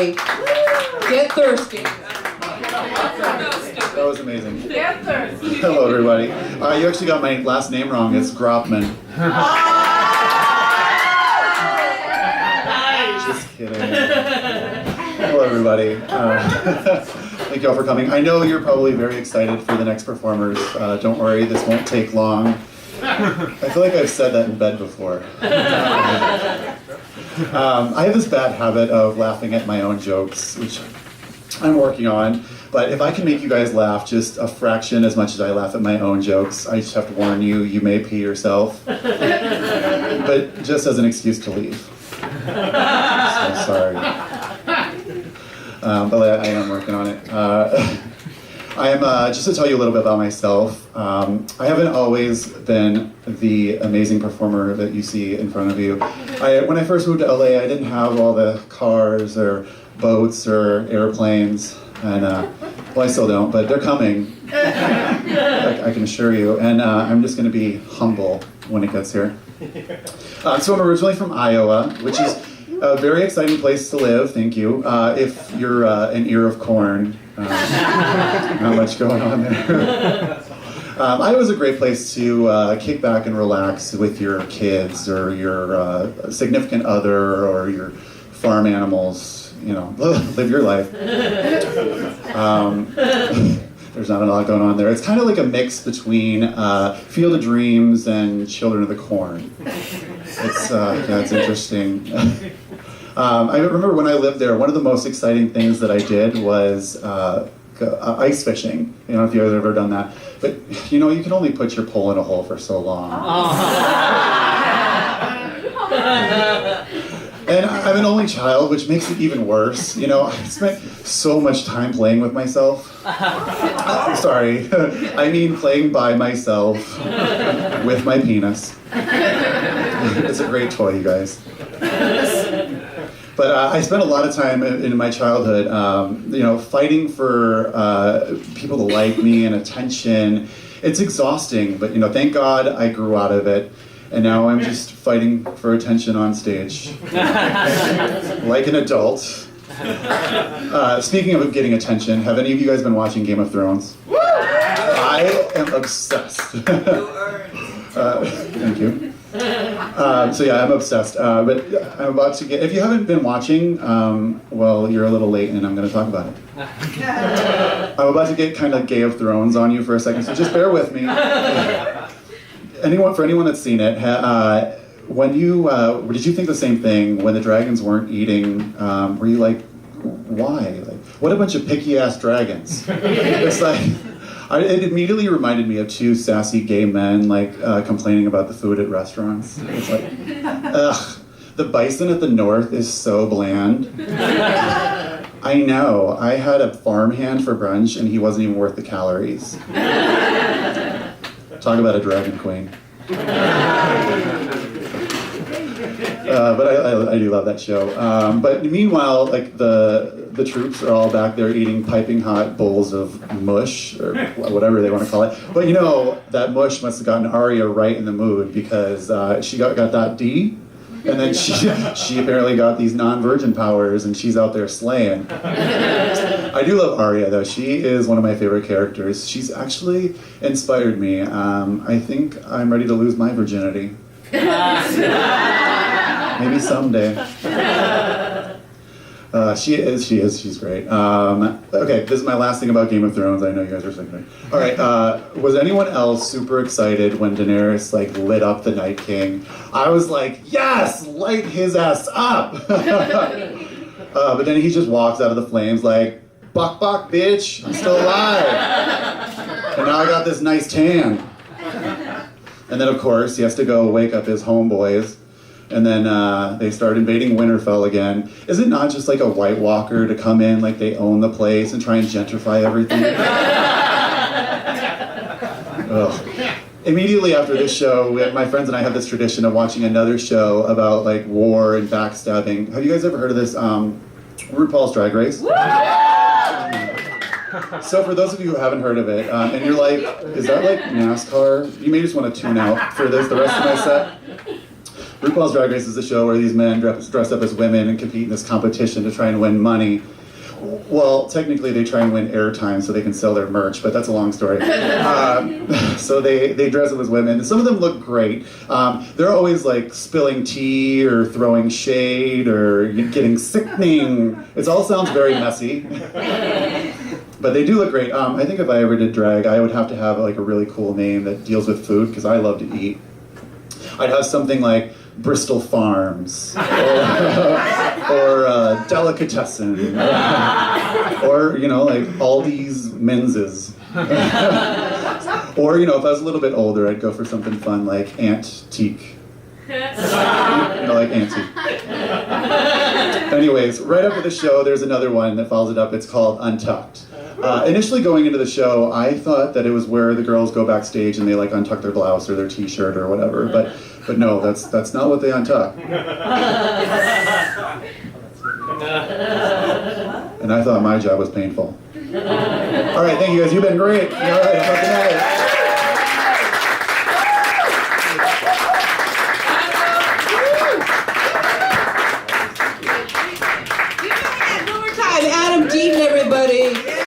everybody. Get thirsty. That was amazing. Get thirsty. Hello, everybody. You actually got my last name wrong. It's Gropman. Just kidding. Hello, everybody. Thank you all for coming. I know you're probably very excited for the next performers. Don't worry, this won't take long. I feel like I've said that in bed before. I have this bad habit of laughing at my own jokes, which I'm working on. But if I can make you guys laugh just a fraction as much as I laugh at my own jokes, I just have to warn you, you may pee yourself. But just as an excuse to leave. So sorry. But I am working on it. I am, just to tell you a little bit about myself, I haven't always been the amazing performer that you see in front of you. When I first moved to LA, I didn't have all the cars or boats or airplanes, and well, I still don't, but they're coming, I can assure you, and I'm just going to be humble when it gets here. So I'm originally from Iowa, which is a very exciting place to live, thank you, if you're an ear of corn. Not much going on there. Iowa's a great place to kick back and relax with your kids or your significant other or your farm animals, you know, live your life. There's not a lot going on there. It's kind of like a mix between Field of Dreams and Children of the Corn. It's interesting. I remember when I lived there, one of the most exciting things that I did was ice fishing. I don't know if you guys have ever done that. But, you know, you can only put your pole in a hole for so long. And I'm an only child, which makes it even worse. You know, I spent so much time playing with myself. Sorry, I mean playing by myself with my penis. It's a great toy, you guys. But I spent a lot of time in my childhood, you know, fighting for people to like me and attention. It's exhausting, but, you know, thank God I grew out of it. And now I'm just fighting for attention on stage. Like an adult. Speaking of getting attention, have any of you guys been watching Game of Thrones? I am obsessed. Thank you. So yeah, I'm obsessed. But I'm about to get, if you haven't been watching, well, you're a little late and I'm going to talk about it. I'm about to get kind of Game of Thrones on you for a second, so just bear with me. For anyone that's seen it, when you, did you think the same thing when the dragons weren't eating? Were you like, why? Like, what a bunch of picky-ass dragons. It's like, it immediately reminded me of two sassy gay men, like, complaining about the food at restaurants. It's like, ugh, the bison at the north is so bland. I know, I had a farmhand for brunch and he wasn't even worth the calories. Talk about a dragon queen. But I do love that show. But meanwhile, like the troops are all back there eating piping hot bowls of mush or whatever they want to call it. But you know, that mush must have gotten Arya right in the mood because she got that D, and then she apparently got these non-virgin powers, and she's out there slaying. I do love Arya, though. She is one of my favorite characters. She's actually inspired me. I think I'm ready to lose my virginity. Maybe someday. She's great. Okay, this is my last thing about Game of Thrones. I know you guys are sick of me. All right, was anyone else super excited when Daenerys, like, lit up the Night King? I was like, yes, light his ass up! But then he just walks out of the flames like, buck, buck, bitch, I'm still alive. And now I got this nice tan. And then, of course, he has to go wake up his homeboys. And then they start invading Winterfell again. Is it not just like a White Walker to come in like they own the place and try and gentrify everything? Ugh. Immediately after this show, my friends and I have this tradition of watching another show about like war and backstabbing. Have you guys ever heard of this? RuPaul's Drag Race? So for those of you who haven't heard of it, and you're like, is that like NASCAR? You may just want to tune out for this, the rest of my set. RuPaul's Drag Race is a show where these men dress up as women and compete in this competition to try and win money. Well, technically they try and win airtime so they can sell their merch, but that's a long story. So they dress up as women. Some of them look great. They're always like spilling tea or throwing shade or getting sickening. It all sounds very messy. But they do look great. I think if I ever did drag, I would have to have like a really cool name that deals with food because I love to eat. I'd have something like Bristol Farms, or Delicatessen, or like Aldi's Menses. Or if I was a little bit older, I'd go for something fun like Antique. Like Auntie. Anyways, right after the show, there's another one that follows it up. It's called Untucked. Initially going into the show, I thought that it was where the girls go backstage and they like untuck their blouse or their t-shirt or whatever, but no, that's not what they untuck. And I thought my job was painful. All right, thank you guys. You've been great. All right, have a good night.